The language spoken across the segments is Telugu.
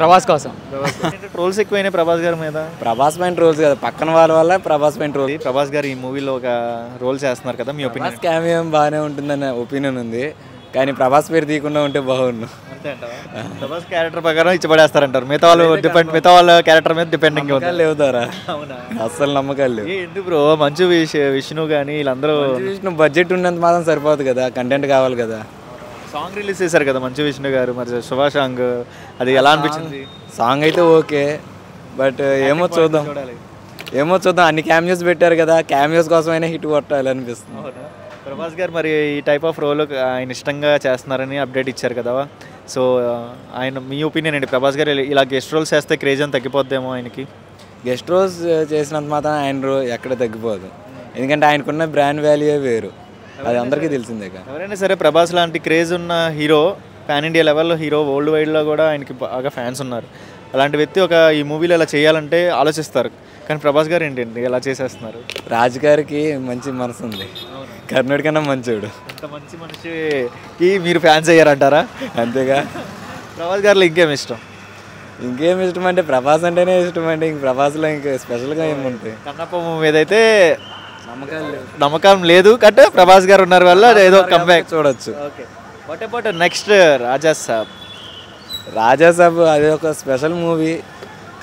ప్రభాస్ కోసం ట్రోల్స్ ఎక్కువైనాయి ప్రభాస్ గారి మీద. ప్రభాస్ పైన ట్రోల్స్ కదా, పక్కన వాళ్ళ వల్ల ప్రభాస్ పైన ట్రోల్. ప్రభాస్ గారు ఈ మూవీలో ఒక రోల్ చేస్తున్నారు కదా, మీ ప్రభాస్ ఒపీనియన్ క్యామియో బాగానే ఉంటుందన్న ఒపీనియన్ ఉంది, కానీ ప్రభాస్ పేరు తీయకుండా ఉంటే బాగుండు. అంతే అంటావా? ప్రభాస్ క్యారెక్టర్ ప్రకారం ఇచ్చిపడేస్తారంటారు, మిగతా వాళ్ళ క్యారెక్టర్ మీద డిపెండింగ్ లేవుతారా? అవునా? అస్సలు నమ్మకాలు లేవు. ఎందుకు బ్రో, మంచు విష్ణు కానీ వీళ్ళందరూ బడ్జెట్ ఉన్నంత మాత్రం సరిపోదు కదా, కంటెంట్ కావాలి కదా. సాంగ్ రిలీజ్ చేశారు కదా మంచు విష్ణు గారు, మరి శుభా సాంగ్ అది ఎలా అనిపించింది? సాంగ్ అయితే ఓకే, బట్ ఏమో చూద్దాం. అన్ని క్యామియోస్ పెట్టారు కదా, క్యామియోస్ కోసమైనా హిట్ కొట్టాలి అనిపిస్తుంది. ప్రభాస్ గారు మరి ఈ టైప్ ఆఫ్ రోల్ ఆయన ఇష్టంగా చేస్తున్నారని అప్డేట్ ఇచ్చారు కదా, సో ఆయన మీ ఒపీనియన్ ఏంటి? ప్రభాస్ గారు ఇలా గెస్ట్ రోల్స్ చేస్తే క్రేజ్ అని తగ్గిపోద్దేమో ఆయనకి? గెస్ట్ రోల్స్ చేసినంత మాత్రం ఆయన ఎక్కడ తగ్గిపోదు, ఎందుకంటే ఆయనకున్న బ్రాండ్ వాల్యూ వేరు, అది అందరికీ తెలిసిందే కదా. ఎవరైనా సరే ప్రభాస్ లాంటి క్రేజ్ ఉన్న హీరో, పాన్ ఇండియా లెవెల్లో హీరో, వరల్డ్ వైడ్లో కూడా ఆయనకి బాగా ఫ్యాన్స్ ఉన్నారు. అలాంటి వ్యక్తి ఈ మూవీలో ఇలా చేయాలంటే ఆలోచిస్తారు, కానీ ప్రభాస్ గారు ఏంటండి ఇలా చేసేస్తున్నారు? రాజు గారికి మంచి మనసు ఉంది, కర్ణుడి కన్నా మంచోడు. అంత మంచి మనిషికి మీరు ఫ్యాన్స్ అయ్యారంటారా? అంతేగా. ప్రభాస్ గారిలో ఇంకేం ఇష్టం? ఇంకేం ఇష్టం అంటే ప్రభాస్ అంటేనే ఇష్టం అండి, ఇంక ప్రభాస్లో ఇంకా స్పెషల్గా ఏముంటాయి? కన్నప్ప మూవీ మీద అయితే నమ్మకాలు నమ్మకం లేదు, అంటే ప్రభాస్ గారు ఉన్నారు వల్ల ఏదో కంబ్యాక్ చూడొచ్చు. ఓకే, వాట్ అబౌట్ నెక్స్ట్ రాజా సాబ్? రాజాసాబ్ అది ఒక స్పెషల్ మూవీ,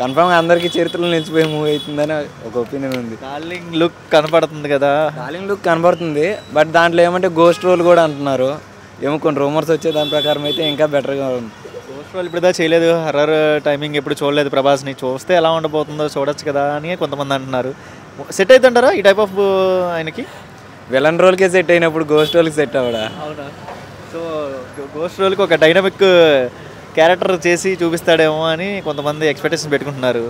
కన్ఫామ్గా అందరికీ చరిత్రలో నిలిచిపోయే మూవీ అవుతుందని ఒక ఒపీనియన్ ఉంది. డార్లింగ్ లుక్ కనపడుతుంది కదా, డార్లింగ్ లుక్ కనబడుతుంది, బట్ దాంట్లో ఏమంటే గోస్ట్ రోల్ కూడా అంటున్నారు, ఏమో కొన్ని రూమర్స్ వచ్చే దాని ప్రకారం అయితే ఇంకా బెటర్గా ఉంది. గోస్ట్ రోల్ ఇప్పుడుదా చేయలేదు, హర్రర్ టైమింగ్ ఎప్పుడు చూడలేదు ప్రభాస్ని, చూస్తే ఎలా ఉండబోతుందో చూడొచ్చు కదా అని కొంతమంది అంటున్నారు. సెట్ అవుతుంటారా ఈ టైప్ ఆఫ్ ఆయనకి? విలన్ రోల్కే సెట్ అయినప్పుడు గోస్ట్ రోల్కి సెట్ అవ్వడా? అవునా? సో గోస్ట్ రోల్కి ఒక డైనమిక్ క్యారెక్టర్ చేసి చూపిస్తాడేమో అని కొంతమంది ఎక్స్పెక్టేషన్ పెట్టుకుంటున్నారు,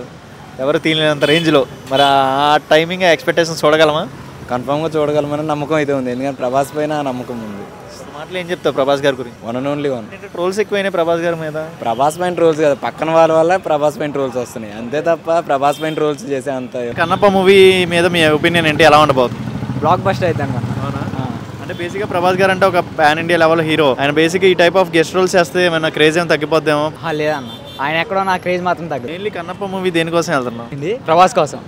ఎవరు తీయలేనంత రేంజ్లో. మరి ఆ టైమింగ్ ఎక్స్పెక్టేషన్ చూడగలమా? కన్ఫామ్గా చూడగలమని నమ్మకం అయితే ఉంది, ఎందుకంటే ప్రభాస్ పైన ఆ నమ్మకం ఉంది. మాటలు ఏం చెప్తావు ప్రభాస్ గారి గురించి? One and only one. Trolls ఎక్కువైనాయి ప్రభాస్ గారి మీద. ప్రభాస్ పైన ట్రోల్స్ కదా, పక్కన వాళ్ళ వల్ల ప్రభాస్ పైన ట్రోల్స్ వస్తున్నాయి, అంతే తప్ప ప్రభాస్ పైన ట్రోల్స్ చేసే అంత. కన్నప్ప మూవీ మీద మీ ఒపీనియన్ ఏంటి, ఎలా ఉండబోతుంది? బ్లాక్ బస్టర్ అయితే అనుకుంటా. అంటే బేసిక్గా ప్రభాస్ గారు అంటే ఒక పాన్ ఇండియా లెవెల్ హీరో, ఆయన బేసిక్గా ఈ టైప్ ఆఫ్ గెస్ట్ రోల్స్ చేస్తే ఏమైనా క్రేజ్ ఏమైనా తగ్గిపోద్దేమో? లేదన్న, ఆయన ఎక్కడో నా క్రేజ్ మాత్రం తగ్గదు. మెయిన్లీ కన్నప్ప మూవీ దేనికోసం వెళ్తున్నాం? ప్రభాస్ కోసం.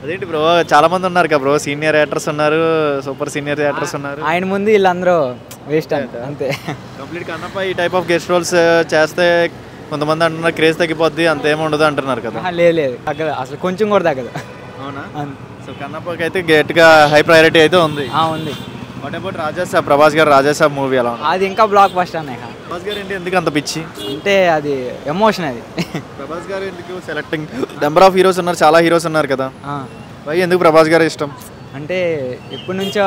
అదేంటి బ్రో, చాలా మంది ఉన్నారు కదా బ్రో, సీనియర్ యాక్టర్స్ ఉన్నారు, సూపర్ సీనియర్ యాక్టర్స్ ఉన్నారు, ఆయన ముందు వీళ్ళందరూ వేస్ట్ అంతే. కంప్లీట్ కన్నప్ప ఈ టైప్ ఆఫ్ గెస్ట్ రోల్స్ చేస్తే కొంతమంది అంటున్నారు క్రేజ్ తగ్గిపోద్ది, అంతేముండదు అంటున్నారు కదా. లేదు తగ్గదు, అసలు కొంచెం కూడా తగ్గదు. అవునా? సో కన్నప్పకి అయితే గట్టిగా హై ప్రయారిటీ అయితే ఉంది. ఉంది. What about Raja Saab? ప్రభాస్ గారు రాజాసాబ్ మూవీ ఎలా ఉంది? అది ఇంకా బ్లాక్ బస్టర్ అనే. ప్రభాస్ గారు ఏంటి ఎందుకు అంత పిచ్చి? అంటే అది ఎమోషన్ అది. ప్రభాస్ గారు ఎందుకు సెలెక్టింగ్ నెంబర్ ఆఫ్ హీరోస్ ఉన్నారు, చాలా హీరోస్ ఉన్నారు కదా, వై ఎందుకు ప్రభాస్ గారు ఇష్టం? అంటే ఎప్పటి నుంచో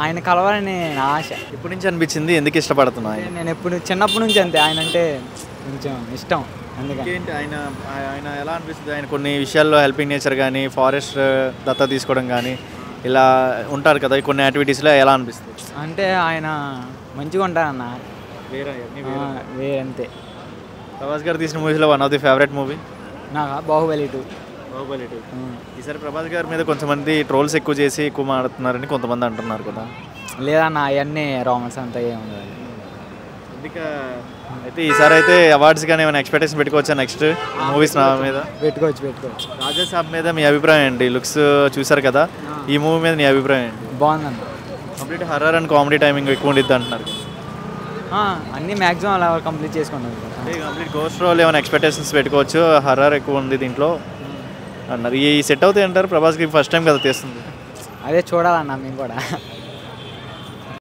ఆయన కలవాలని నా ఆశ. ఇప్పటి నుంచి అనిపించింది, ఎందుకు ఇష్టపడుతున్నా? నేను చిన్నప్పటి నుంచి అంతే, ఆయన అంటే కొంచెం ఇష్టం, అందుకని. ఏంటి ఆయన ఎలా అనిపిస్తుంది? ఆయన కొన్ని విషయాల్లో హెల్పింగ్ నేచర్ కానీ, ఫారెస్ట్ దత్తా తీసుకోవడం కానీ ఇలా ఉంటారు కదా, కొన్ని యాక్టివిటీస్లో ఎలా అనిపిస్తుంది? అంటే ఆయన మంచిగా ఉంటారన్న, వేరే అంతే. ప్రభాస్ గారు తీసిన మూవీస్లో one of the favourite movie నాకు బాహుబలి 2. ఈసారి ప్రభాస్ గారి మీద కొంతమంది ట్రోల్స్ ఎక్కువ చేసి ఎక్కువ మాడుతున్నారని కొంతమంది అంటున్నారు కదా. లేదన్న, అవన్నీ రామన్స్ అంతా ఏముంది. అందుకే అయితే ఈసారి అయితే అవార్డ్స్ కానీ ఏమైనా ఎక్స్పెక్టేషన్ పెట్టుకోవచ్చా నెక్స్ట్ మూవీస్ మీద? పెట్టుకోవచ్చు. రాజాసాబ్ మీద మీ అభిప్రాయం ఏంటి? లుక్స్ చూసారు కదా, ఈ మూవీ మీద నీ అభిప్రాయం ఏంటి? బాగుందన్న. Complete horror and comedy timing ఎక్కువ ఉండిద్ది అంటున్నారు. అన్నీ మ్యాక్సిమం అలా కంప్లీట్ చేసుకుంటాను. కంప్లీట్ గోస్ట్ రోల్ ఏమైనా ఎక్స్పెక్టేషన్స్ పెట్టుకోవచ్చు, హర్రర్ ఎక్కువ ఉంది దీంట్లో అన్నారు. ఈ సెట్ అవుతాయి అంటారు? ప్రభాస్కి ఫస్ట్ టైం కదా తీస్తుంది, అదే చూడాలన్నా మేము కూడా.